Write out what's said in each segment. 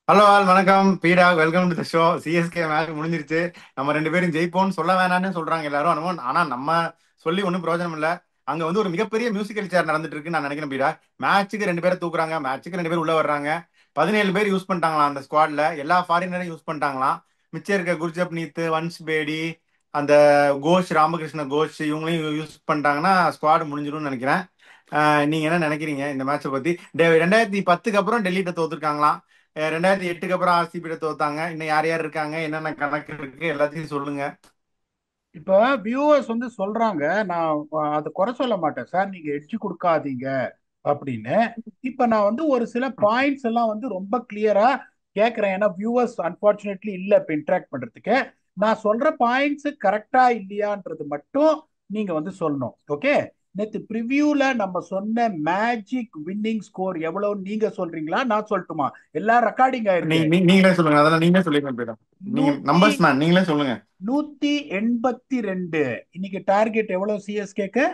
Hello all வணக்கம் பீடா welcome to the show. CSK match முடிஞ்சிருச்சு. நம்ம ரெண்டு பேரும் ஜெயிப்போம்னு சொல்ல வேணாம்னு சொல்றாங்க எல்லாரும். ஆனா நம்ம சொல்லி ஒன்றும் பிரயோஜனம் இல்லை. அங்க வந்து ஒரு மிகப்பெரிய மியூசிக்கல் சேர் நடந்துட்டு இருக்குன்னு நான் நினைக்கிறேன் பீடா. மேட்ச்சுக்கு ரெண்டு பேரை தூக்குறாங்க, மேட்ச்சுக்கு ரெண்டு பேர் உள்ள வர்றாங்க. 17 பேர் யூஸ் பண்ணிட்டாங்களாம் அந்த ஸ்குவாட்ல. எல்லா ஃபாரினரையும் யூஸ் பண்ணிட்டாங்களாம். மிச்சம் இருக்க குர்ஜப் நீத், வன்ஷ் பேடி, அந்த கோஷ், ராமகிருஷ்ண கோஷ் இவங்களையும் யூஸ் பண்ணிட்டாங்கன்னா ஸ்குவாட் முடிஞ்சிடும்னு நினைக்கிறேன். நீங்க என்ன நினைக்கிறீங்க இந்த மேட்சை பத்தி? 2010க்கு அப்புறம் டெல்லிட்ட தோத்துருக்காங்களாம். 2008க்கு அப்புறம் ஆர்சிபிட்ட தோத்தாங்க. இன்னும் யார் யார் இருக்காங்க, என்னென்ன கணக்கு இருக்கு, எல்லாத்தையும் சொல்லுங்க. இப்ப வியூவர்ஸ் வந்து சொல்றாங்க. நான் அதை குறை சொல்ல மாட்டேன் சார், நீங்க எட்ஜ் கொடுக்காதீங்க அப்படின்னு. இப்ப நான் வந்து ஒரு சில பாயிண்ட்ஸ் எல்லாம் வந்து ரொம்ப கிளியரா கேட்கறேன். ஏன்னா வியூவர்ஸ் அன்பார்ச்சுனேட்லி இல்ல இப்ப இன்டராக்ட் பண்றதுக்கு. நான் சொல்ற பாயிண்ட்ஸ் கரெக்டா இல்லையான்றது மட்டும் நீங்க வந்து சொல்லணும். ஓகே. நேத்து ப்ரிவியூல நம்ம சொன்ன மேஜிக் வின்னிங் ஸ்கோர் எவ்வளவு நீங்க சொல்றீங்களா, நான் சொல்லட்டுமா? எல்லாம் ரெக்கார்டிங் ஆயிருக்கு. நீங்களே சொல்லுங்க, அதெல்லாம் நீங்களே சொல்லிருங்க போயிடும். நீங்க நூத்தி நம்பர்ஸ் மேன், நீங்களே சொல்லுங்க. 182. இன்னைக்கு டார்கெட் எவ்வளவு சிஎஸ்கேக்கு?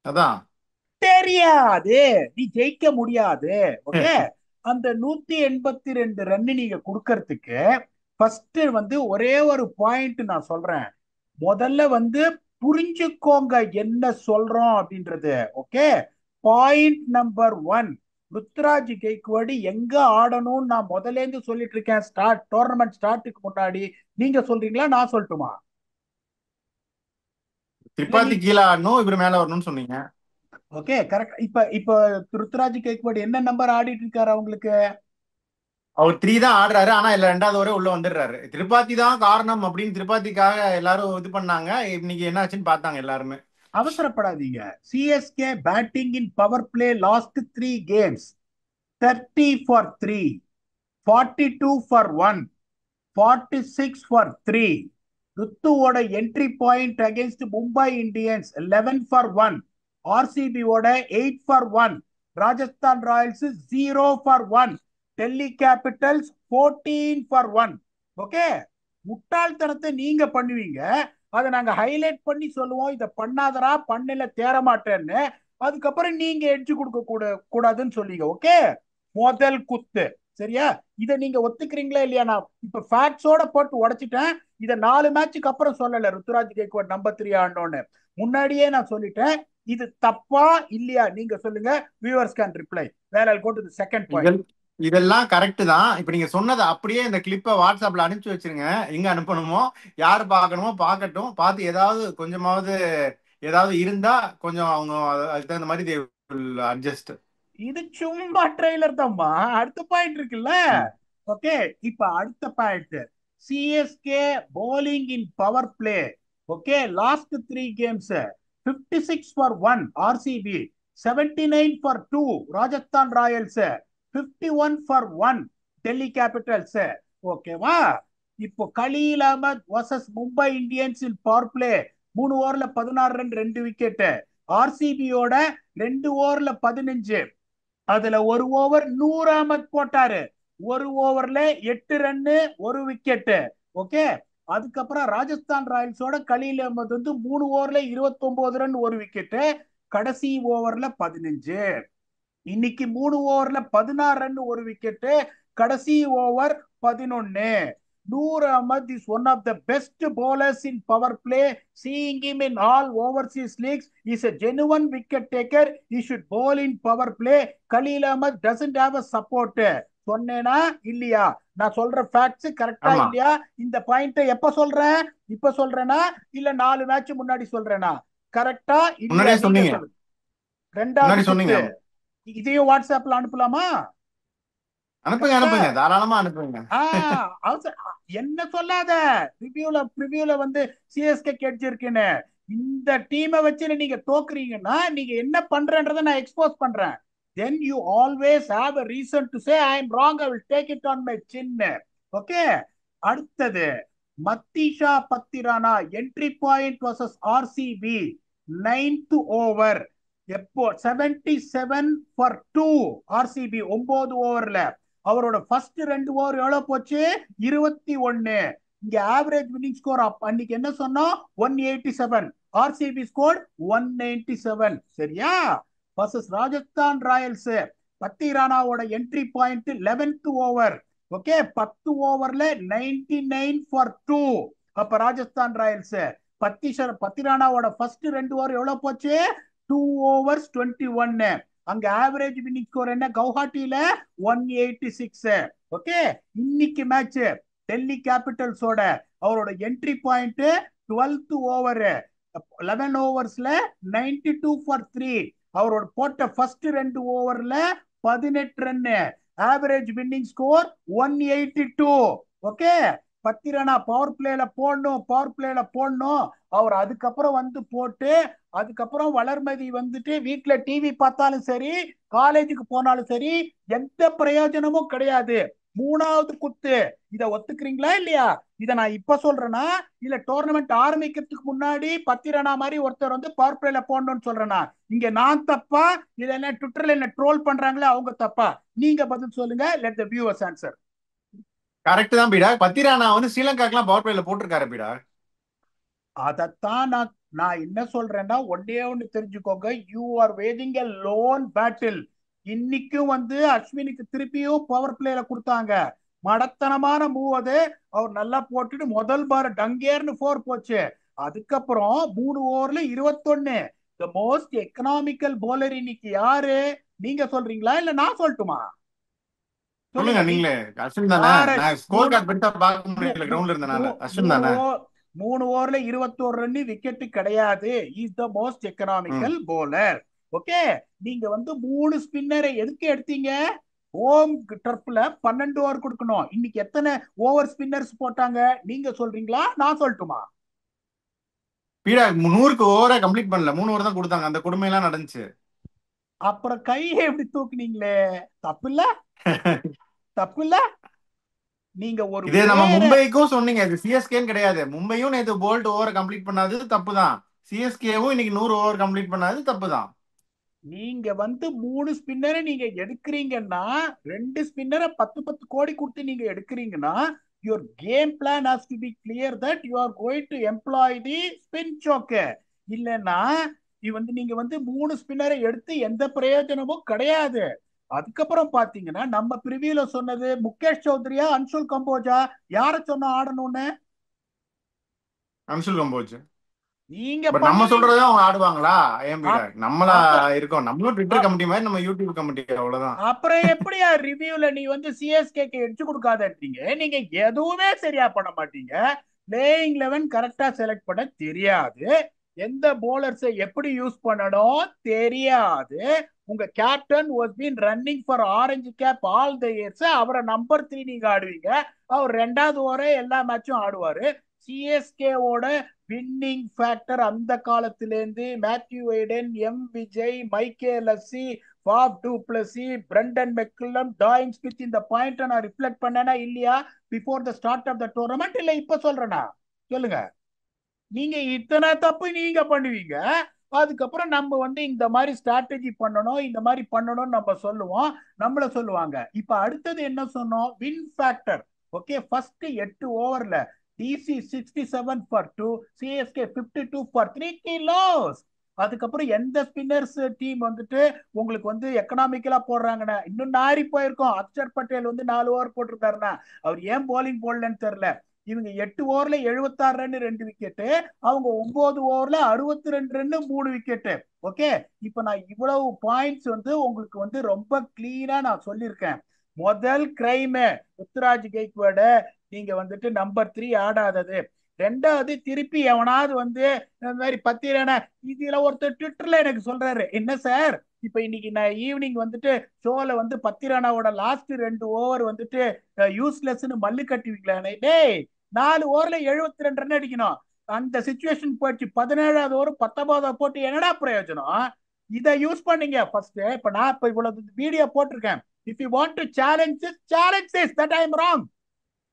அதான். தெரியாது. நீ ஜெயிக்க முடியாது. ஓகே. அந்த 182 ரன் நீங்க கொடுக்கறதுக்கு ஃபர்ஸ்ட் வந்து ஒரே ஒரு பாயிண்ட் நான் சொல்றேன். முதல்ல வந்து புரிஞ்சுக்கோங்க என்ன சொல்றோம் அப்படின்றது. Okay. Point number one, Ruturaj கெய்க்வாடி எங்க ஆடணும்னு நான் முதல்ல இருந்து சொல்லிட்டு இருக்கேன். டோர்னமெண்ட் ஸ்டார்ட்டுக்கு முன்னாடி. நீங்க சொல்றீங்களா, நான் சொல்லட்டுமா? இல்ல நீ. திரிபாத்தி கீழே ஆடணும், இவர் மேல வரணும்னு சொன்னீங்க. Okay, correct. இப்ப இப்ப ருத்ராஜ் கெய்க்வாட் என்ன நம்பர் ஆடிட்டு இருக்காரு அவங்களுக்கு? அவர் த்ரீ தான் ஆடுறாரு, ஆனா இல்ல ரெண்டாவது ஓவரே உள்ள வந்துடுறாரு. திரிபாத்தி தான் காரணம் அப்படின்னு திரிபாத்திக்காக எல்லாரும் இது பண்ணாங்க. இன்னைக்கு என்ன ஆச்சுன்னு பார்த்தாங்க எல்லாருமே. அவசரப்படாதீங்க. CSK batting in power play last 3 games 30 for 3, 42 for 1, 46 for 3. ருத்துவோட entry point against Mumbai Indians 11 for 1, ஆர்சிபியோட 8 for 1, Rajasthan Royals 0 for 1, Delhi Capitals 14 for 1. Okay. முட்டாள்தனத்தை நீங்க பண்ணுவீங்க, அதை நாங்க ஹைலைட் பண்ணி சொல்லுவோம். இதை பண்ணாதரா, பண்ணல தேர மாட்டேன்னு. அதுக்கப்புறம் நீங்க எட்ஜு கொடுக்க கூடாதுன்னு சொல்லிங்க. ஓகே. முதல் குத்து. சரியா? இதை நீங்க ஒத்துக்கிறீங்களா இல்லையா? நான் இப்ப ஃபேக்ட்ஸோட போட்டு உடைச்சிட்டேன். இதை 4 மேட்சுக்கு அப்புறம் சொல்லல ருத்துராஜ் கேக்வாட் நம்பர் 3 ஆடணும்னு. முன்னாடியே நான் சொல்லிட்டேன். இது தப்பா இல்லையா நீங்க சொல்லுங்க. Viewers can reply. வேற கோ டு செகண்ட் பாயிண்ட். இதெல் இதெல்லாம் கரெக்ட் தான். இப்ப நீங்க சொன்னதை அப்படியே இந்த கிளிப்பை வாட்ஸ்அப்ல அனுப்பிச்சு வச்சிருங்க. எங்க அனுப்பணுமோ, யார் பார்க்கணுமோ பார்க்கட்டும். பார்த்து ஏதாவது கொஞ்சமாவது ஏதாவது இருந்தா கொஞ்சம் அவங்க அதுக்கு தகுந்த மாதிரி they will adjust. இது சும்மா ட்ரெய்லர் தான்மா. அடுத்த பாயிண்ட் இருக்குல்ல. ஓகே. இப்ப அடுத்த point, CSK bowling in power play. Okay. Last 3 games 56 for 1 RCB, 79 for 2 Rajasthan Royals, 51 for 1 Delhi Capitals. ஓகேவா? இப்போ Khaleel Ahmed versus Mumbai Indians in power play. 3 ஓவர்ல 16 ரன் 2 விக்கெட். ஆர்சிபியோட 2 ஓவர்ல 15. அதுல ஒரு ஓவர் நூர் அகமத் போட்டாரு. ஒரு ஓவர்ல 8 ரன்னு 1 விக்கெட். ஓகே. அதுக்கப்புறம் ராஜஸ்தான் ராயல்ஸோட கலீல் அகமது வந்து 3 ஓவர்ல 29 ரன் 1 விக்கெட். கடைசி ஓவர்ல 15. இன்னைக்கு 3 ஓவர்ல 16 ரன் 1 விக்கெட். கடைசி over 11. Noor Ahmed is one of the best bowlers in power play. Seeing him in all overseas leagues, he is a genuine wicket taker. He should bowl in power play. Khalil Ahmed doesn't have a support. சொன்னேனா இல்லையா? நான் சொல்ற facts கரெக்டா ஆமா, இல்லையா? இந்த point எப்ப சொல்றேன்? இப்ப சொல்றேனா இல்ல 4 மேட்ச் முன்னாடி சொல்றேனா? கரெக்டா இல்லையா முன்னாடியே நீங்க சொன்னீங்க. சொல்லுங்க. ரெண்டாவது முன்னாடி சொன்னீங்க. குத்து. ஆமா. இதையும் வாட்ஸ்அப்ல அனுப்பலாமா? அனுப்புங்க கரெக்டா? அனுப்புங்க, தாராளமா அனுப்புங்க. என்ன சொல்லாத. ரிவ்யூல வந்து சிஎஸ்கே கிடைச்சிருக்குன்னு. இந்த டீமை வச்சு நீங்க தோக்குறீங்கன்னா நீங்க என்ன பண்றன்றதை நான் எக்ஸ்போஸ் பண்றேன். then you always have a reason to say I am wrong. I will take it on my chin. Okay. அடுத்தது, Matheesha Pathirana entry point versus RCB. 9th over. எப்போ 77 ஃபார் 2 ஆர்சிபி 9 ஓவர்ல. அவரோட ஃபர்ஸ்ட் 2 ஓவர் எவ்வளவு போச்சு? 21. இங்க ஆவரேஜ் வின்னிங் ஸ்கோர் அன்னைக்கு என்ன சொன்னோம்? 187. RCB score 197. சரியா? வர்சஸ் ராஜஸ்தான் ராயல்ஸ் பத்தி ராணாவோட entry point 11th over. Okay, 10 ஓவர்ல 99 ஃபார் 2. அப்ப ராஜஸ்தான் ராயல்ஸ் பத்தி ராணாவோட ஃபர்ஸ்ட் 2 ஓவர் எவ்வளவு போச்சு? 2 overs 21. அங்க ஆவரேஜ் வின்னிங் ஸ்கோர் என்ன? கவுஹாட்டில 186. ஓகே, இன்னைக்கு மேட்ச் டெல்லி கேபிட்டல்ஸோட அவரோட entry point 12th over, 11 ஓவர்ஸ்ல 92 for 3. அவரோட போட்ட ஃபர்ஸ்ட் 2 ஓவர்ல 18 run, average winning score 182. Okay, பத்தி ராணா பவர் பிளேல போடணும், பவர் பிளேல போடணும். அவர் அதுக்கப்புறம் வந்து போட்டு, அதுக்கப்புறம் வளர்மதி வந்துட்டு வீட்டுல டிவி பார்த்தாலும் சரி, காலேஜுக்கு போனாலும் சரி, எந்த பிரயோஜனமும் கிடையாது. 3வது குத்து. இத ஒத்துக்கிறீங்களா இல்லையா? இத நான் இப்ப சொல்றேன்னா இல்ல டோர்னமெண்ட் ஆரம்பிக்கிறதுக்கு முன்னாடி பத்தி ராணா மாதிரி ஒருத்தர் வந்து பவர் பிளேல போடணும்னு சொல்றேன்னா? இங்க நான் தப்பா இல்ல என்ன ட்விட்டர்ல என்ன ட்ரோல் பண்றாங்களே அவங்க தப்பா? நீங்க பதில் சொல்லுங்க. Let the viewers answer. Correct தான் பீடா. பத்திரானா வந்து ஸ்ரீலங்காக்கெல்லாம் பவர் பிளேல போட்டிருக்காரு பீடா. அதத்தான் நான் என்ன சொல்றேன்னா, ஒன்னே ஒண்ணு தெரிஞ்சுக்கோங்க, யூ ஆர் வேதிங் எ லோன் பேட்டில். இன்னைக்கும் வந்து அஸ்வினுக்கு திருப்பியும் பவர் பிளேல கொடுத்தாங்க. மடத்தனமான மூவ் அது. அவர் நல்லா போட்டுட்டு முதல் பார் டங்கேர்னு 4 போச்சு. அதுக்கப்புறம் 3 ஓவர்ல 21. த மோஸ்ட் எக்கனாமிக்கல் போலர் இன்னைக்கு யாரு? நீங்க சொல்றீங்களா இல்ல நான் சொல்லட்டுமா? சொல்லுங்க சொல்லுங்க நீ. நீங்களே. அஸ்வின் தானே. ஆர்எச் நான் ஸ்கோர் மூணு கார்டு பெருசா பார்க்க மூ- முடியல, மூ- கிரவுண்ட்ல இருந்தனால. மூ- அஸ்வின் மூணு தானே. ஓ 3 ஓவர்ல 21 ரன், விக்கெட் கிடையாது. இஸ் த மோஸ்ட் ம். Economical bowler. ஓகே, நீங்க வந்து 3 ஸ்பின்னரை எதுக்கு எடுத்தீங்க? ஹோம் டர்ஃப்ல 12 ஓவர் கொடுக்கணும். இன்னைக்கு எத்தனை ஓவர் ஸ்பின்னர்ஸ் போட்டாங்க? நீங்க சொல்றீங்களா நான் சொல்லட்டுமா? பீடா 100க்கு ஓவரா கம்ப்ளீட் பண்ணல, 3 ஓவர் தான் கொடுத்தாங்க. அந்த கொடுமையெல்லாம் நடந்துச்சு. அப்புறம் கையை எப்படி தூக்குனீங்களே? தப்பு இல்ல? தப்பு இல்ல? நீங்க ஒரு இதே நம்ம பிளேயரை மும்பைக்கும் சொன்னீங்க, இது சிஎஸ்கேன்னு கிடையாது. மும்பையும் நேற்று போல்ட் ஓவரை கம்ப்ளீட் பண்ணாது தப்பு தான். சிஎஸ்கேவும் இன்னைக்கு 100 ஓவர் கம்ப்ளீட் பண்ணாது தப்பு தான். நீங்க வந்து 3 ஸ்பின்னரை நீங்க எடுக்கிறீங்கன்னா, 2 ஸ்பின்னரை 10 கோடி கொடுத்து நீங்க எடுக்கிறீங்கன்னா, your game plan has to be clear that you are going to employ the spin choker. இல்லைன்னா வந்து நீங்க வந்து 3 ஸ்பின்னரை எடுத்து எந்த பிரயோஜனமும் கிடையாது. அதுக்கப்புறம் பாத்தீங்கன்னா நம்ம பிரிவியூல சொன்னது முகேஷ் சௌத்ரியா அன்சுல் கம்போஜா, யார சொன்ன ஆடணும்னு? அன்சுல் கம்போஜ். நீங்க பட் நம்ம பண்ணுவீங்க. சொல்றதை அவங்க ஆடுவாங்களா? ஏன் பீடா, அப்- நம்மளா அப்புறம் இருக்கோம். நம்மளும் ட்விட்டர் கமிட்டி மாதிரி நம்ம யூடியூப் கமிட்டி, அவ்வளவுதான். அப்புறம் எப்படியா ரிவ்யூல நீ வந்து சிஎஸ்கேக்கு எடுத்து கொடுக்காதீங்க? நீங்க எதுவுமே சரியா பண்ண மாட்டீங்க. பிளேயிங் 11 கரெக்டா செலக்ட் பண்ண தெரியாது. எந்த போலர்ஸை எப்படி யூஸ் பண்ணணும் தெரியாது. உங்க captain was been running for orange cap all the years. அவரை நம்பர் 3 நீங்க ஆடுவீங்க. அவர் 2வது ஓவரே எல்லா மேட்சும் ஆடுவாரு. சிஎஸ்கேவோட வின்னிங் ஃபேக்டர் அந்த காலத்திலேருந்து Matthew Hayden, M Vijay, Michael Hussey, Faf du Plessis, Brendon McCullum, Dwayne Smith, இந்த பாயிண்ட் நான் ரிஃப்ளெக்ட் பண்ணேனா இல்லையா? Before the start of the tournament இல்ல இப்ப சொல்றேனா? சொல்லுங்க. நீங்க இத்தனை தப்பு நீங்க பண்ணுவீங்க. அதுக்கப்புறம் நம்ம வந்து இந்த மாதிரி ஸ்ட்ராட்டஜி பண்ணணும், இந்த மாதிரி பண்ணணும்னு நம்ம சொல்லுவோம். நம்மள சொல்லுவாங்க. இப்ப அடுத்தது என்ன சொன்னோம்? Win factor. ஓகே, ஃபர்ஸ்ட் 8 ஓவர்ல டிசி 67 ஃபார் 2, சிஎஸ்கே 52 ஃபார் 3 கிலோஸ். அதுக்கப்புறம் எந்த ஸ்பின்னர்ஸ் டீம் வந்துட்டு உங்களுக்கு வந்து எக்கனாமிக்கலா போடுறாங்கன்னா, இன்னும் நாரி போயிருக்கோம். அக்ஷர் பட்டேல் வந்து 4 ஓவர் போட்டிருக்காருன்னா அவர் ஏன் போலிங் போடலன்னு தெரியல. இவங்க 8 ஓவர்ல 76 ரன் 2 விக்கெட்டு, அவங்க 9 ஓவர்ல 62 ரன் 3 விக்கெட்டு. ஓகே, இப்ப நான் இவ்வளவு பாயிண்ட்ஸ் வந்து உங்களுக்கு வந்து ரொம்ப கிளீனா நான் சொல்லியிருக்கேன். முதல் கிரைம் ருத்ராஜ் கெய்க்வாட நீங்க வந்துட்டு நம்பர் 3 ஆடாதது. 2வது திருப்பி எவனாவது வந்து இந்த மாதிரி பத்திரான இதுல ஒருத்தர் ட்விட்டர்ல எனக்கு சொல்றாரு, என்ன சார் இப்ப இன்னைக்கு நான் ஈவினிங் வந்துட்டு ஷோல வந்து பத்திரானாவோட லாஸ்ட் 2 ஓவர் வந்துட்டு யூஸ்லெஸ்ன்னு மல்லு கட்டுவீங்களா? டேய், 4 ஓவர்ல 72 ரன் அடிக்கணும். அந்த சிச்சுவேஷன் போயிடுச்சு. 17வது ஓவர் 19வது போட்டு என்னடா பிரயோஜனம்? இதை யூஸ் பண்ணீங்க ஃபர்ஸ்ட். இப்ப நான் இப்ப இவ்வளவு வீடியோ போட்டிருக்கேன். If you want to challenge this that I am wrong.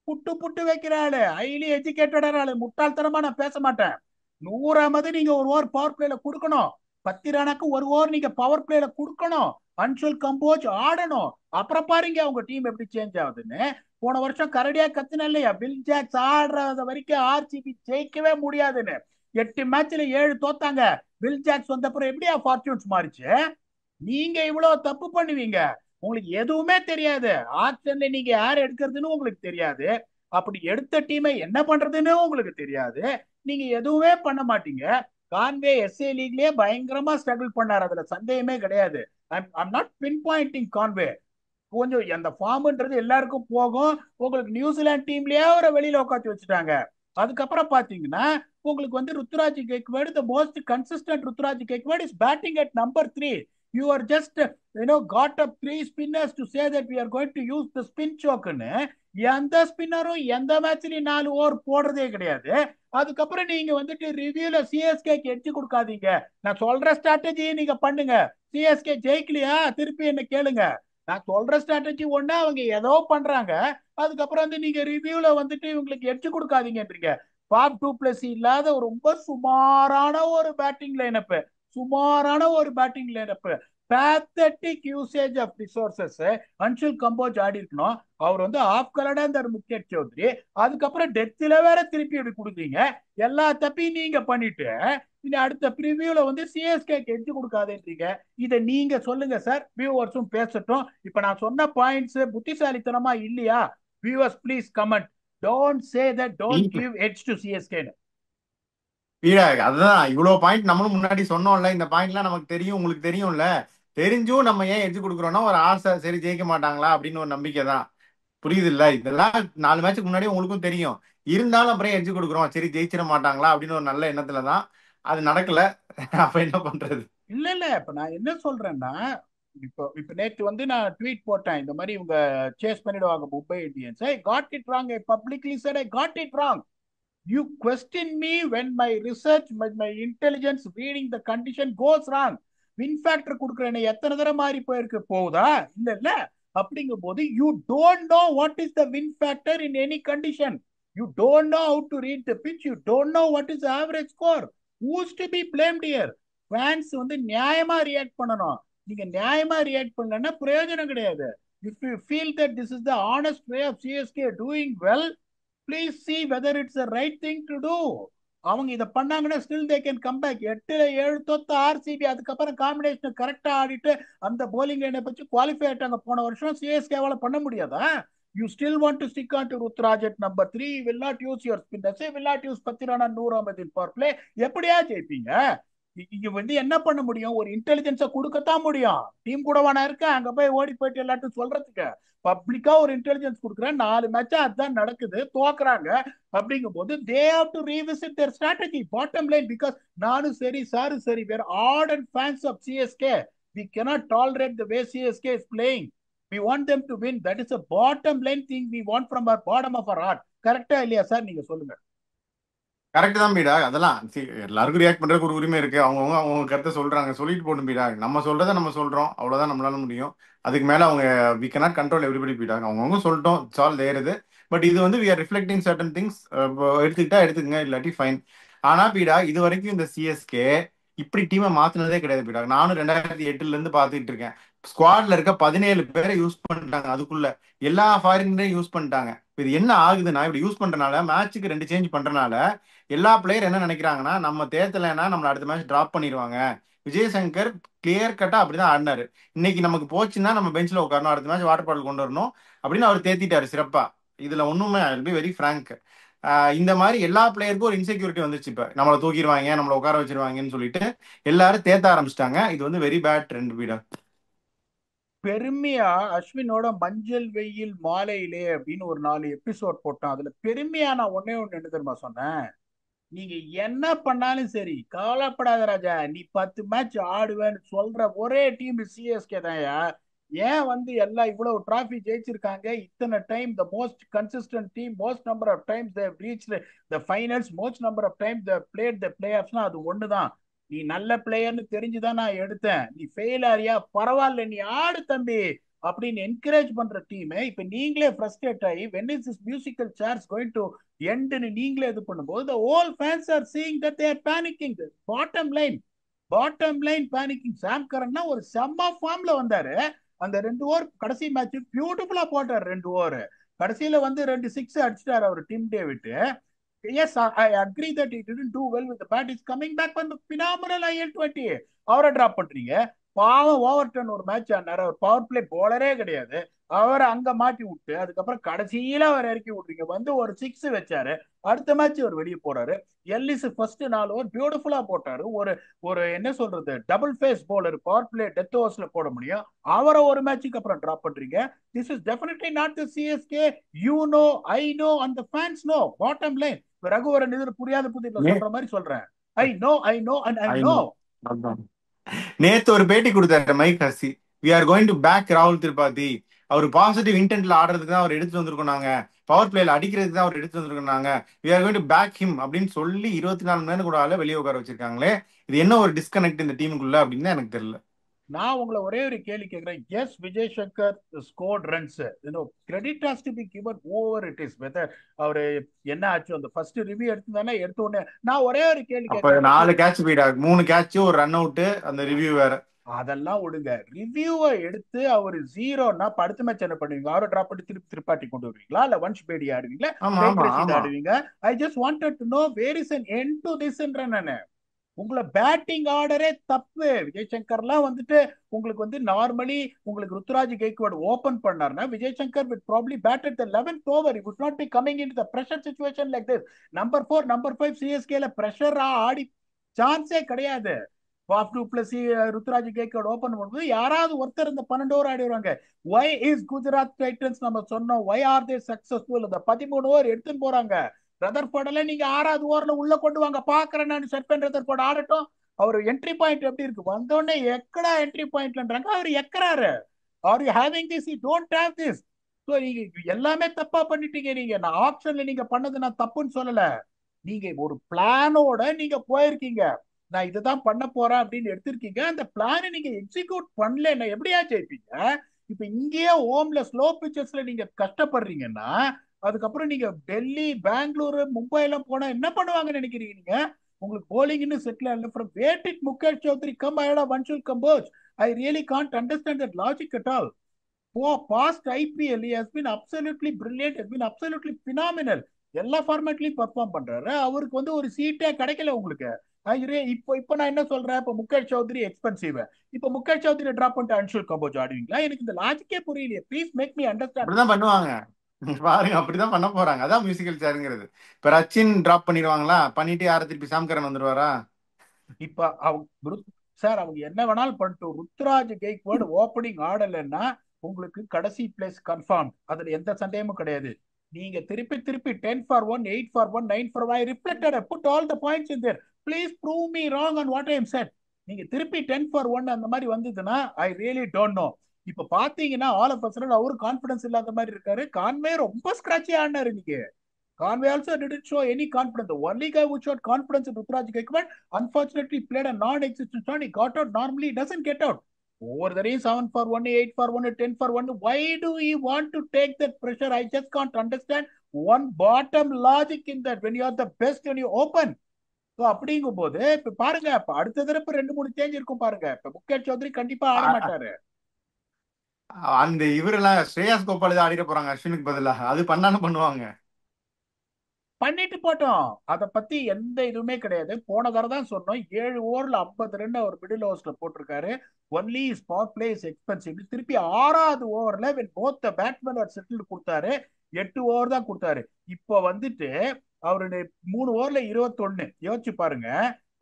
புட்டு புட்டு வைக்கிற ஆளு, ஹைலி எஜுகேட்டடான ஆளு, முட்டாள்தனமா நான் பேச மாட்டேன். 100வது நீங்க ஒரு ஓவர் பவர் பிளேல கொடுக்கணும். 10 ரனுக்கு ஒரு ஓவர் நீங்க பவர் பிளேல கொடுக்கணும். அன்சுல் கம்போஜ் ஆடணும். அப்புறம் பாருங்க உங்க டீம் எப்படி சேஞ்ச் ஆகுதுன்னு. போன வருஷம் கரடியா கத்துன இல்லையா, பில் ஜாக்ஸ் ஆடுறத வரைக்கும் ஆர்சிபி ஜெயிக்கவே முடியாதுன்னு. 8 மேட்ச்ல 7 தோத்தாங்க. பில் ஜாக்ஸ் வந்த அப்புறம் எப்படியா ஃபார்ச்சூன்ஸ் மாறிச்சு? நீங்க இவ்வளவு தப்பு பண்ணுவீங்க. உங்களுக்கு எதுவுமே தெரியாது. ஆக்ஷன்ல நீங்க யார் எடுக்கிறதுன்னு உங்களுக்கு தெரியாது. அப்படி எடுத்த டீமை என்ன பண்றதுன்னு உங்களுக்கு தெரியாது. நீங்க எதுவுமே பண்ண மாட்டீங்க. கான்வே எஸ்ஏ லீக்லயே பயங்கரமா ஸ்ட்ரகிள் பண்ணாரு, அதுல சந்தேகமே கிடையாது. I'm not pin pointing Conway. கொஞ்சம் அந்த ஃபார்ம்ன்றது எல்லாருக்கும் போகும். உங்களுக்கு நியூசிலாந்து டீம்லயே அவரை வெளியில உட்காந்து வச்சுட்டாங்க. அதுக்கப்புறம் பாத்தீங்கன்னா உங்களுக்கு வந்து ருத்துராஜ் கெக்வாட், த most consistent Ruturaj Gaikwad is batting at number 3. You are just got up three spinners to say that we are going to use the spin chokeன்னு எந்த ஸ்பின்னரும் எந்த மேட்ச்லயும் 4 ஓவர் போடுறதே கிடையாது. அதுக்கப்புறம் நீங்க வந்துட்டு ரிவ்யூல சிஎஸ்கேக்கு எட்ஜ் கொடுக்காதீங்க. நான் சொல்ற ஸ்ட்ராட்டஜியை நீங்க பண்ணுங்க. சிஎஸ்கே ஜெயிக்கலையா திருப்பி என்ன கேளுங்க. நான் சொல்ற ஸ்ட்ராட்டஜி ஒண்ணு, அவங்க ஏதோ பண்றாங்க. அதுக்கப்புறம் வந்து நீங்க ரிவ்யூல வந்துட்டு இவங்களுக்கு எட்ஜ் கொடுக்காதீங்கன்றீங்க. பாப் டூ பிளஸ் இல்லாத ஒரு ரொம்ப சுமாரான ஒரு பேட்டிங் லைனப், சுமாரான ஒரு batting lineup, pathetic usage of resources. Anshul Kamboj ஆடி இருக்கணும், அவர் வந்து ஆஃப் கலடா இருந்தார் முகேஷ் சௌத்ரி. அதுக்கப்புறம் டெத்துல வேற திருப்பி இப்படி கொடுக்குறீங்க. எல்லா தப்பையும் நீங்க பண்ணிட்டு இந்த அடுத்த ப்ரிவியூல வந்து சிஎஸ்கே எட்ஜ் கொடுக்காதுன்றீங்க. இதை நீங்க சொல்லுங்க சார், வியூவர்ஸும் பேசட்டும். இப்ப நான் சொன்ன பாயிண்ட்ஸ் புத்திசாலித்தனமா இல்லையா? Viewers please comment. Don't say that don't give edge to CSK. வீடா அதுதான் இவ்வளவு பாயிண்ட் நம்மளும் முன்னாடி சொன்னோம்ல. இந்த பாயிண்ட்லாம் நமக்கு தெரியும், உங்களுக்கு தெரியும்ல. தெரிஞ்சும் நம்ம ஏன் எட்ஜ் கொடுக்குறோம்னா ஒரு ஆசை, சரி ஜெயிக்க மாட்டாங்களா அப்படின்னு ஒரு நம்பிக்கை தான். புரியுது இல்ல? இதெல்லாம் 4 மேட்சுக்கு முன்னாடி உங்களுக்கும் தெரியும். இருந்தாலும் அப்புறம் எட்ஜ் கொடுக்குறோம், சரி ஜெயிச்சிட மாட்டாங்களா அப்படின்னு ஒரு நல்ல எண்ணத்துல தான். அது நடக்கல. அப்ப என்ன பண்றது? இல்ல இல்ல, இப்ப நான் என்ன சொல்றேன்னா, இப்போ இப்ப நேத்து வந்து நான் ட்வீட் போட்டேன், இந்த மாதிரி இவங்க சேஸ் பண்ணிடுவாங்க Mumbai Indians. I got it wrong. I publicly set I got it wrong. You question me when my research, my intelligence reading the condition goes wrong. Win factor கொடுக்குறேன் எத்தனை தடவை மாறி போயிருக்கு, போகுதா? இல்ல இல்ல. அப்படிங்கும் போது you don't know what is the win factor in any condition. You don't know how to read the pitch. You don't know what is average score. Who's to be blamed here? Fans வந்து நியாயமா react பண்ணணும். நீங்க நியாயமா react பண்ணலன்னா பிரயோஜனம் கிடையாது. If you feel that this is the honest way of CSK doing well, please see whether it's the right thing to do. அவங்க இதை பண்ணாங்கன்னா still they can come back. 8-7 தோத்த ஆர்சிபி அதுக்கப்புறம் காம்பினேஷன் கரெக்டா ஆடிட்டு அந்த போலிங் லைனை வச்சு குவாலிஃபை ஆயிட்டாங்க போன வருஷம். சிஎஸ்கேவால பண்ண முடியாதா? You still want to stick on to Ruturaj at number 3. Will not use your spinners, will not use Pathirana Noor Ahmad in power play. எப்படியா ஜெயிப்பீங்க? இங்க வந்து என்ன பண்ண முடியும்? ஒரு இன்டெலிஜென்ஸை கொடுக்கத்தான் முடியும். டீம் கூட வேணா இருக்க அங்க போய் ஓடி போயிட்டு எல்லாத்தையும் சொல்றதுக்கு. பப்ளிக்கா ஒரு இன்டெலிஜென்ஸ் கொடுக்குறேன். 4 மேட்சா அதுதான் நடக்குது, தோக்குறாங்க. அப்படிங்கும் போது they have to revisit their strategy. Bottom line, because நானும் சரி சாரும் சரி வேற ardent fans of CSK. we cannot tolerate the way CSK is playing. We want them to win. That is a bottom line thing we want from our bottom of our heart. கரெக்டா இல்லையா sir? நீங்க சொல்லுங்க. Correct தான் பீடா. அதெல்லாம் எல்லாருக்கும் react பண்றதுக்கு ஒரு உரிமை இருக்கு. அவங்கவுங்க அவங்க கருத்தை சொல்றாங்க, சொல்லிட்டு போட்டும் பீடா. நம்ம சொல்றதை நம்ம சொல்றோம், அவ்வளவுதான் நம்மளால முடியும். அதுக்கு மேல அவங்க வி cannot கண்ட்ரோல் எவ்ரிபடி பீடா. அவங்கவுங்க சொல்லிட்டோம், இட்ஸ் ஆல் தேர் இது. பட் இது வந்து we are reflecting certain things. எடுத்துக்கிட்டா எடுத்துக்கங்க, இல்லாட்டி ஃபைன். ஆனா பீடா இது வரைக்கும் இந்த சிஎஸ்கே இப்படி டீமை மாத்தினதே கிடையாது பீடா. நானும் 2008 இருந்து பார்த்துட்டு இருக்கேன். ஸ்குவாட்ல இருக்க 17 பேரை யூஸ் பண்ணிட்டாங்க, அதுக்குள்ள எல்லா ஃபாரினரையும் யூஸ் பண்ணிட்டாங்க. இது என்ன ஆகுதுன்னா, இப்படி யூஸ் பண்றனால, மேட்சுக்கு 2 சேஞ்ச் பண்றனால எல்லா பிளேயர் என்ன நினைக்கிறாங்கன்னா, நம்ம தேத்தலைன்னா நம்மள அடுத்த மேட்ச் டிராப் பண்ணிடுவாங்க. விஜயசங்கர் கிளியர் கட்டா அப்படிதான் ஆடினாரு. இன்னைக்கு நமக்கு போச்சுன்னா நம்ம பெஞ்சில் உட்காரணும், அடுத்த மேட்ச் வாட்டர் பாட்டில் கொண்டு வரணும் அப்படின்னு அவர் தேத்திட்டாரு சிறப்பா. இதுல ஒண்ணுமே பி வெரி ஃப்ராங்க். இந்த மாதிரி எல்லா பிளேயருக்கும் ஒரு இன்செக்யூரிட்டி வந்துருச்சு. இப்ப நம்மளை தூக்கிடுவாங்க, நம்மளை உட்கார வச்சிருவாங்கன்னு சொல்லிட்டு எல்லாரும் தேத்த ஆரம்பிச்சிட்டாங்க. இது வந்து வெரி பேட் ட்ரெண்ட் பீடா. பெருமையா அஸ்வினோட மஞ்சள் வெயில் மாலையிலே அப்படின்னு ஒரு 4 எபிசோட் போட்டோம். அதுல பெருமையா நான் ஒன்னே ஒண்ணு என்ன தெரியுமா சொன்னேன்? நீங்க என்ன பண்ணாலும் சரி கவலைப்படாத ராஜா, நீ 10 மேட்ச் ஆடுவேன்னு சொல்ற ஒரே டீம் சிஎஸ்கே தான்யா. ஏன் வந்து எல்லாம் இவ்வளவு டிராஃபி ஜெயிச்சிருக்காங்க இத்தனை time? The most consistent team, most number of times they reach the finals, most number of times they played the play ஆஃப்ஸ்னா அது ஒண்ணுதான். நீ நல்ல பிளேயர்னு தெரிஞ்சுதான் நான் எடுத்தேன். நீ ஃபெயில் ஆறியா, பரவாயில்ல நீ ஆடு தம்பி அப்படின்னு என்கரேஜ் பண்ற டீம் இப்ப நீங்களே ஃப்ரஸ்ட்ரேட் ஆகி when is this musical chairs going to எண்டுன்னு நீங்களே இது பண்ணும்போது the whole fans are seeing that they are panicking. Bottom line, bottom line panicking. Sam கரன்னா ஒரு செம்ம ஃபார்ம்ல வந்தாரு. அந்த 2 ஓவர் கடைசி மேட்ச் பியூட்டிஃபுல்லா போட்டார். 2 ஓவர் கடைசியில வந்து 2 6 அடிச்சிட்டாரு அவர் Tim David. Yes, I agree that he didn't do well with the bat. He's coming back from the phenomenal IL-20. அவரை டிராப் பண்றீங்க. பாவம் ஓவர்டன் ஒரு மேட்ச் ஆனாரு, அவர் பவர் பிளே போலரே கிடையாது. அவரை அங்க மாட்டி விட்டு அதுக்கப்புறம் கடைசியில அவர் இறக்கி விட்டுறீங்க, வந்து ஒரு சிக்ஸ் வச்சாரு. அடுத்த மேட்ச் அவர் வெளியே போறாரு. எல்லிஸ் ஃபர்ஸ்ட் 4 ஓவர் பியூட்டிஃபுல்லா போட்டாரு. ஒரு ஒரு என்ன சொல்றது, double face bowler power play death ஓவர்ஸ்ல போட முடியும். அவரை ஒரு மேட்சுக்கு அப்புறம் டிராப் பண்றீங்க. This is definitely not the CSK. You know, I know, and the fans no. Bottom line, Raghuvaran இதுல புரியாத புதிர்ல நே சொல்ற மாதிரி சொல்றேன். I know and I I know. No. நேத்து ஒரு பேட்டி கொடுத்தாரு mic ஹர்ஷி. We are going to back ராகுல் திரிபாதி. அவர் பாசிட்டிவ் இன்டென்ட்ல ஆடுறதுக்கு தான் அவர் எடுத்து வந்திருக்கோம் நாங்க. பவர் பிளேல அடிக்கிறதுக்கு தான் அவர் எடுத்து வந்திருக்கோம் நாங்க. We are going to back him அப்படின்னு சொல்லி 24 மணி நேரம் கூட ஆள வெளியே உட்கார வச்சிருக்காங்களே. இது என்ன ஒரு டிஸ்கனெக்ட் இந்த டீமுக்குள்ள அப்படின்னு எனக்கு தெரியல. நான் உங்களை ஒரே ஒரு கேள்வி கேட்கிறேன். Yes, Vijay Shankar scored runs. Credit has to be given over it is whether அவரு என்ன ஆச்சு அந்த ஃபர்ஸ்ட் ரிவ்யூ எடுத்து எடுத்த உடனே. நான் ஒரே ஒரு கேள்வி அப்ப கேட்கிறேன். 4 கேட்ச் போயிடா, 3 கேட்ச் ஒரு ரன் அவுட், அந்த ரிவ்யூ வேற. அதெல்லாம் விடுங்க. ரிவ்யூவை எடுத்து அவர் ஜீரோன்னா அடுத்த மேட்ச் என்ன பண்ணுவீங்க? அவரை டிராப் பண்ணி திருப்பி திருப்பாட்டி கொண்டு வருவீங்களா, இல்ல வன்ஷ் பேடி ஆடுவீங்களா, ஆமா ஷேக் ஆமா ரஷீத் ஆமா. ஆடுவீங்க? I just wanted to know where is an end to திஸ்ன்ற நானு. உங்களை பேட்டிங் ஆர்டரே தப்பு. விஜய் சங்கர்லாம் உங்களுக்கு நார்மலி உங்களுக்கு ருத்துராஜ் கெய்க்வாட் ஓபன் பண்ணார்னா Vijay Shankar would probably bat at the 11th over. He would not be coming into the pressure situation like this. Number 4 number 5 சிஎஸ்கேல பிரஷரா ஆடி சான்ஸே கிடையாது. பாப் two plus Ruturaj Gaikwad open பண்ணும்போது யாராவது ஒருத்தர் இந்த 12 ஓவர் ஆடி வருவாங்க. why is குஜராத் டைட்டன்ஸ் நம்ம சொன்னோம், why are they successful? இந்த 13 ஓவர் எடுத்துன்னு போறாங்க. ரதர்ஃபோர்ட்ல நீங்க 6வது ஓவர்ல உள்ள கொண்டு வாங்க பாக்குறேன் நான். சர்பன் ரதர்ஃபோர்ட் ஆடட்டும். அவர் என்ட்ரி பாயிண்ட் எப்படி இருக்கு, வந்தோடனே எக்கடா என்ட்ரி பாயிண்ட்ன்றாங்க. அவர் எக்கறாரு. Are you having this? You don't have this. So நீங்க எல்லாமே தப்பா பண்ணிட்டீங்க. நீங்க நான் ஆப்ஷன்ல நீங்க பண்ணது நான் தப்புன்னு சொல்லல. நீங்க ஒரு பிளானோட நீங்க போயிருக்கீங்க. நான் இதுதான் பண்ண போறேன் அப்படின்னு எடுத்திருக்கீங்க. அந்த பிளானை நீங்க எக்ஸிக்யூட் பண்ணல, எப்படியா ஜெயிப்பீங்க? இப்ப இங்கேயே ஹோம்ல ஸ்லோ பிச்சர்ஸ்ல நீங்க கஷ்டப்படுறீங்கன்னா அதுக்கப்புறம் நீங்க டெல்லி, பெங்களூரு, மும்பை எல்லாம் போனா என்ன பண்ணுவாங்கன்னு நினைக்கிறீங்க நீங்க? உங்களுக்கு போலிங்னு செட்டில் ஆகல. From wait it Mukesh Choudhary come ahead of Anshul Kamboj. I really can't understand that logic at all. Past IPL he has been absolutely brilliant, has been absolutely phenomenal. எல்லா ஃபார்மேட்லயும் பெர்ஃபார்ம் பண்றாரு. அவருக்கு ஒரு சீட்டே கிடைக்கல உங்களுக்கு. இப்போ இப்போ நான் என்ன சொல்றேன், இப்போ முகேஷ் சௌத்ரி எக்ஸ்பென்சிவ். இப்போ முகேஷ் சௌத்ரி டிராப் பண்ணிட்டு அன்ஷுல் கம்போஜ் ஆடுவீங்களா? எனக்கு இந்த லாஜிக்கே புரியலையே. ப்ளீஸ் மேக் மீ அண்டர்ஸ்டாண்ட் அப்படிதான் திஸ். பண்ணுவாங்க. பாருங்க, அப்படிதான் பண்ண போறாங்க. அதான் மியூசிக்கல் சேருங்கிறது. இப்ப ரச்சின் டிராப் பண்ணிடுவாங்களா, பண்ணிட்டு யார திருப்பி சாம்கரன் வந்துருவாரா? இப்ப அவங்க சார் அவங்க என்ன வேணாலும் பண்ணிட்டு ருத்ராஜ் கெய்க்வாட் ஓப்பனிங் ஆடலைன்னா உங்களுக்கு கடைசி பிளேஸ் கன்ஃபார்ம். அதுல எந்த சந்தேகமும் கிடையாது. நீங்க திருப்பி திருப்பி 10 for 1, 8 for 1, 9 for 1, I reflected, I put all the points in there. Please prove me wrong on what I am said. நீங்க திருப்பி 10 for 1 அந்த மாதிரி வந்ததுன்னா ஐ ரியலி டோன்ட் நோ. இப்ப பாத்தீங்கன்னா ஆல் ஆஃப் அ அவரு கான்பிடன்ஸ் இல்லாத மாதிரி இருக்காரு. கான்வே ரொம்ப ஸ்கிராட்சி ஆடினாரு இன்னைக்கு. Conway also didn't show any confidence. The only guy who showed confidence in Rutraj Gaikwad unfortunately played a non-existent shot. He got out. Normally he doesn't get out. Over the race, 7 for 1, 8 for 1, 10 for 1. Why do he want to take that pressure? I just can't understand one bottom logic in that. When you are the best, when you open. So அப்படிங்கும் போது இப்ப பாருங்க, இப்ப அடுத்த தடவை 2-3 change இருக்கும் பாருங்க. இப்ப முகேஷ் சௌத்ரி கண்டிப்பா ஆட மாட்டாரு. அந்த இவரெல்லாம் ஸ்ரேயாஸ் கோபால் தான் ஆடிட போறாங்க அஸ்வினுக்கு பதிலா. அது பண்ணாலும் பண்ணுவாங்க. பண்ணிட்டு போட்டோம். அதை பத்தி எந்த இதுவுமே கிடையாது. போன தடவை தான் சொன்னோம் 7 ஓவர்ல 50 ரன் அவர் மிடில் ஓவர்ஸ்ல போட்டிருக்காரு. Only is power play is expensive. திருப்பி 6வது ஓவர்ல both the batsman are settle கொடுத்தாரு. 8 ஓவர் தான் கொடுத்தாரு. இப்போ அவரு 3 ஓவர்ல 21 யோசிச்சு பாருங்க.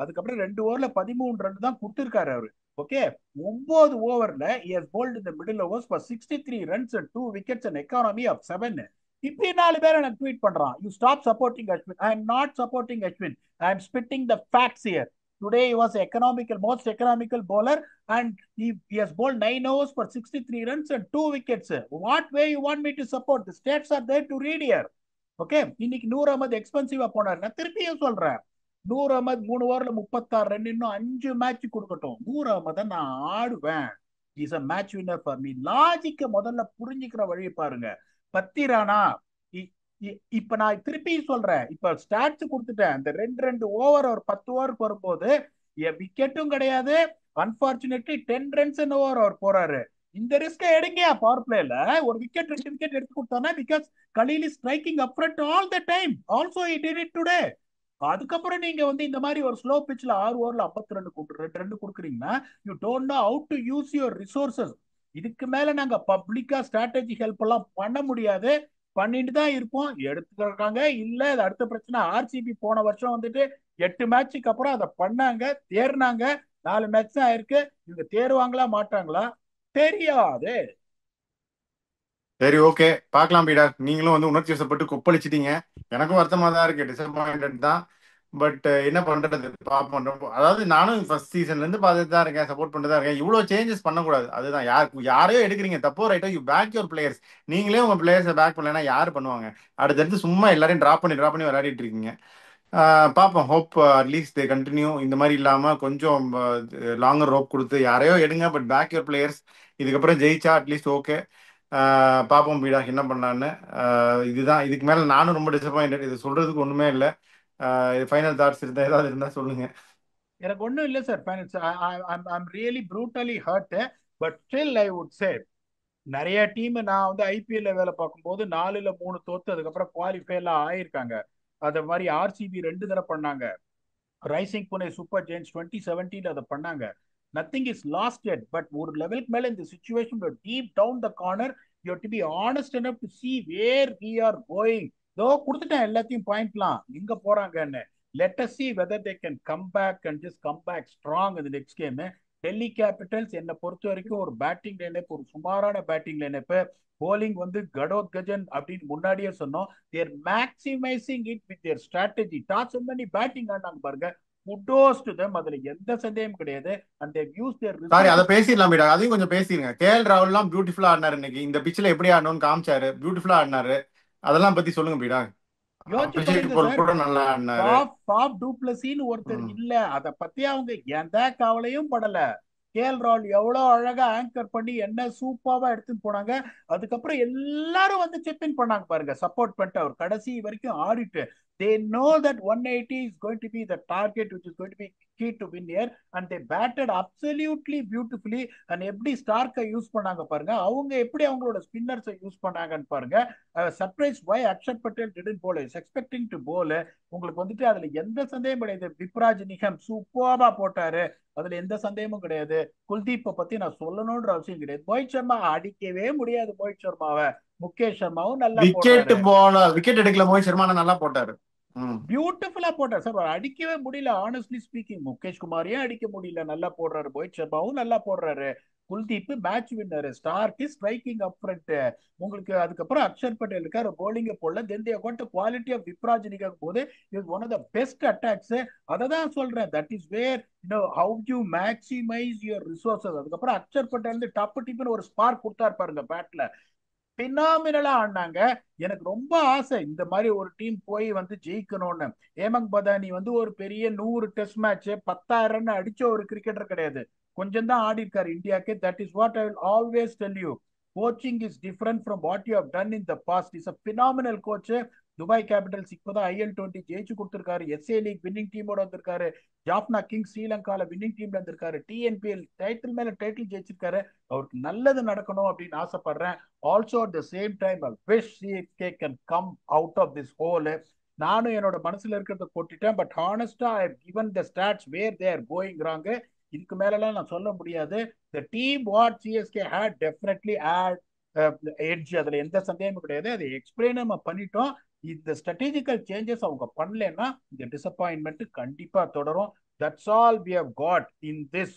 அதுக்கப்புறம் 2 ஓவர்ல 13 ரன் தான் கொடுத்திருக்காரு அவரு. ஓகே, 9 ஓவர்ல he has bowled in the middle overs for 63 runs and 2 wickets and economy of 7. இப்படி 4 பேர் எனக்கு ட்வீட் பண்றான், you stop supporting Ashwin. I am not supporting Ashwin. I am spitting the facts here. Today he was most economical bowler and he has bowled 9 overs for 63 runs and 2 wickets. What way you want me to support? The stats are there to read here. Okay, இன்னைக்கு நூர் அகமது எக்ஸ்பென்சிவா போனார். நான் திருப்பியும் சொல்றேன், நூர் அகமது 3 ஓவர்ல 36 run, இன்னும் 5 match கொடுக்கட்டும். நூர் அகமதை நான் ஆடுவேன். Is a match winner for me. லாஜிக்க முதல்ல புரிஞ்சுக்கிற வழியை பாருங்க. பத்திரானா இப்ப நான் திருப்பி சொல்றேன், இப்ப ஸ்டாட்ஸ் கொடுத்துட்டேன். அந்த 2 ஓவர் ஒரு 10 ஓவருக்கு வரும்போது விக்கெட்டும் கிடையாது. அன்பார்ச்சுனேட்லி 10 ரன்ஸ் ஓவர் அவர் போறாரு. இந்த ரிஸ்க் எடுங்க. பவர் பிளேல ஒரு விக்கெட் 2 விக்கெட் எடுத்து கொடுத்தானா, because Khaleel is striking up front all the time. Also he did it today. அதுக்கப்புறம் நீங்க வந்து இந்த மாதிரி ஒரு ஸ்லோ பிட்ச்ல 6 ஓவர்ல 52 ரன் கொடுக்குறீங்கன்னா you don't know how to use your resources. இதுக்கு மேல நாங்க பப்ளிக்கா ஸ்ட்ராட்டஜி ஹெல்ப் எல்லாம் பண்ண முடியாது. பண்ணிட்டு தான் இருப்போம். எடுத்துருக்காங்க இல்ல, அது அடுத்த பிரச்சனை. ஆர்சிபி போன வருஷம் வந்துட்டு 8 மேட்சுக்கு அப்புறம் அதை பண்ணாங்க, தேர்னாங்க. 4 மேட்ச் தான் ஆயிருக்கு. இவங்க தேர்வாங்களா மாட்டாங்களா தெரியாது. சரி, ஓகே, பார்க்கலாம் பீடா. நீங்களும் வந்து உணர்ச்சி வசப்பட்டு கொப்பளிச்சிட்டீங்க. எனக்கும் வருத்தமா தான் இருக்கு, டிசப்பாயிண்டட் தான். பட் என்ன பண்றது, பார்ப்போம். அதாவது நானும் ஃபர்ஸ்ட் சீசன்ல இருந்து பார்த்துட்டு தான் இருக்கேன், சப்போர்ட் பண்ணிட்டு தான் இருக்கேன். இவ்வளோ சேஞ்சஸ் பண்ணக்கூடாது, அதுதான். யாரையோ எடுக்கிறீங்க, தப்போ ரைட்டோ, யூ பேக் யுவர் பிளேயர்ஸ். நீங்களே உங்க பிளேயர்ஸை பேக் பண்ணலைன்னா யார் பண்ணுவாங்க? அடுத்தடுத்து சும்மா எல்லாரையும் ட்ராப் பண்ணி விளையாடிட்டு இருக்கீங்க. பார்ப்போம். Hope at least they continue. இந்த மாதிரி இல்லாமல் கொஞ்சம் லாங்கர் ரோப் கொடுத்து யாரையோ எடுங்க, பட் பேக் யுவர் பிளேயர்ஸ். இதுக்கப்புறம் ஜெயிச்சா அட்லீஸ்ட் ஓகே. பார்ப்போம் பீடா என்ன பண்ணலான்னு. இதுதான், இதுக்கு மேலே நானும் ரொம்ப டிசப்பாயிண்டட். இது சொல்றதுக்கு ஒன்றுமே இல்லை. ஃபைனல் தாட்ஸ் இருந்தால் ஏதாவது இருந்தால் சொல்லுங்க. எனக்கு ஒண்ணும் இல்ல sir. I'm really brutally hurt. But still I would say, நிறைய டீம் நான் வந்து ஐபிஎல்ல வேலை பார்க்கும்போது 4-3 தோத்து அதுக்கப்புறம் குவாலிஃபைல ஆயிருக்காங்க. அத மாதிரி ஆர்சிபி 2 தடவை பண்ணாங்க. ரைசிங் புனே சூப்பர் ஜெயின்ஸ் 2017 அதை பண்ணாங்க. Nothing is lost yet. But ஒரு லெவலுக்கு மேல இந்த situation deep down the corner, you to be honest enough to see where we are going. இதோ கொடுத்துட்டேன் எல்லாத்தையும் பாயிண்ட்லாம் எங்க போறாங்கன்னு. Let us see whether they can come back and just come back strong இந்த நெக்ஸ்ட் கேம். டெல்லி கேபிட்டல்ஸ் என்னை பொறுத்த வரைக்கும் ஒரு பேட்டிங் லைனப், ஒரு சுமாரான பேட்டிங் லைனப். போலிங் வந்து கடோத் கஜன் அப்படின்னு முன்னாடியே சொன்னோம். Their maximising it with their strategy. Toss பண்ணி பேட்டிங் ஆடினாங்க பாருங்க. குட்டோஸ் டு தெம், அதுல எந்த சந்தேகம் கிடையாது. And they've use their sorry, அதை ரிசோர்சஸ். பேசிடலாம் பீடா, அதையும் கொஞ்சம் பேசிடுங்க. கேஎல் ராகுல்லாம் பியூட்டிஃபுல்லா ஆடினாரு இன்னைக்கு. இந்த பிச்சில் எப்படி ஆடணும்னு காமிச்சாரு, பியூட்டிஃபுல்லா ஆடினாரு. அதெல்லாம் பத்தி சொல்லுங்க பீடா. யோசிச்சு அபிஷேக் பாருங்க போல் சார். கூட நல்லா ஆடினாரு. பாப் டூப்ளசின்னு ஒருத்தர் ம். இல்ல, அத பத்தி அவங்க எந்த கவலையும் படல. கேஎல் ராகுல் எவ்வளவு அழகா ஆங்கர் பண்ணி என்ன சூப்பராவா எடுத்துன்னு போனாங்க. அதுக்கப்புறம் எல்லாரும் வந்து செக் இன் பண்ணாங்க பாருங்க, சப்போர்ட் பண்ணிட்டு அவர் கடைசி வரைக்கும் ஆடிட்டு. they know that 180 is going to be the target which is going to be key to win here, and they batted absolutely beautifully. and எப்படி ஸ்டார்க்கை யூஸ் பண்ணாங்க பாருங்க, அவங்க எப்படி அவங்களோட ஸ்பின்னர்ஸை யூஸ் பண்ணாங்கன்னு பாருங்க. Surprise why Axar Patel didn't bowl, is expecting to bowl. உங்களுக்கு வந்துட்டு அதுல எந்த சந்தேகம் கிடையாது. விப்ராஜ் நிகம் சூப்பரா போட்டாரு, அதுல எந்த சந்தேகமும் கிடையாது. குல்தீப்பை பத்தி நான் சொல்லணும்ன்ற அவசியம் கிடையாது. ரோஹித் சர்மா அடிக்கவே முடியாது ரோஹித் சர்மாவை. முகேஷ் சர்மாவும் நல்லா விக்கெட் போடுறாரு. விக்கெட் எடுக்கல, மோஹித் சர்மா நல்லா போட்டாரு. ம். பியூட்டிஃபுல்லா போட்டார் சார். அடிக்கவே முடியல ஆனஸ்ட்லி ஸ்பீக்கிங். முகேஷ் குமாரையும் அடிக்க முடியல, நல்லா போடுறாரு. ரோஹித் சர்மாவும் நல்லா போடுறாரு. Kuldeep match winner. Starc striking up front. உங்களுக்கு அதுக்கப்புறம் அக்ஷர் பட்டேல் இருக்காரு, போலிங்க போடல. Then they got quality of Vipraj Nigam both is one of the best attacks. அதை தான் சொல்றேன். That is where how you maximise your resources. அதுக்கப்புறம் அக்ஷர் பட்டேல் வந்து டப்பு டிப்புன்னு ஒரு ஸ்பார்க் கொடுத்தாரு பாருங்க பேட்ல. பினாமினலா ஆடினாங்க. எனக்கு ரொம்ப ஆசை இந்த மாதிரி ஒரு டீம் போய் வந்து ஜெயிக்கணும்னு. ஏமங் பதானி வந்து ஒரு பெரிய 100 டெஸ்ட் மேட்ச் 10,000 ரன் அடிச்ச ஒரு கிரிக்கெட்டர் கிடையாது. கொஞ்சம் தான் ஆடி இருக்காரு இந்தியாவுக்கு. That is what I will always tell you. Coaching is different from what you have done in the past. Is a phenomenal coach. Dubai Capitals இப்பதான் IL20 ஜெயிச்சு கொடுத்திருக்காரு. SA லீக் வின்னிங் டீமோட வந்திருக்காரு. ஜாஃப்னா கிங் ஸ்ரீலங்கால வின்னிங் டீம்ல இருந்திருக்காரு. TNPL title மேல title ஜெயிச்சிருக்காரு. அவருக்கு நல்லது நடக்கணும் அப்படின்னு ஆசைப்படுறேன். Also at the same time I wish CSK can come out of this hole. நானும் என்னோட மனசுல இருக்கிறத கொட்டிட்டேன். பட் ஹானஸ்டா I given the stats where they are going wrong. இதுக்கு மேலலாம் நான் சொல்ல முடியாது. The team what CSK had definitely had edge, அதுல எந்த சந்தேகமும் கிடையாது. அதை எக்ஸ்பிளைன் நம்ம பண்ணிட்டோம். இந்த ஸ்ட்ராட்டஜிக்கல் சேஞ்சஸ் அவங்க பண்ணலன்னா இந்த டிசப்பாயின்மெண்ட் கண்டிப்பா தொடரும். That's all we have got in this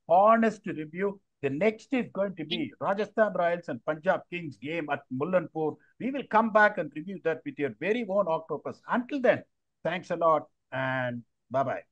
honest review. The next is going to be Rajasthan Royals and Punjab Kings game at Mullanpur. We will come back and review that with your very own octopus. Until then, thanks a lot and bye bye.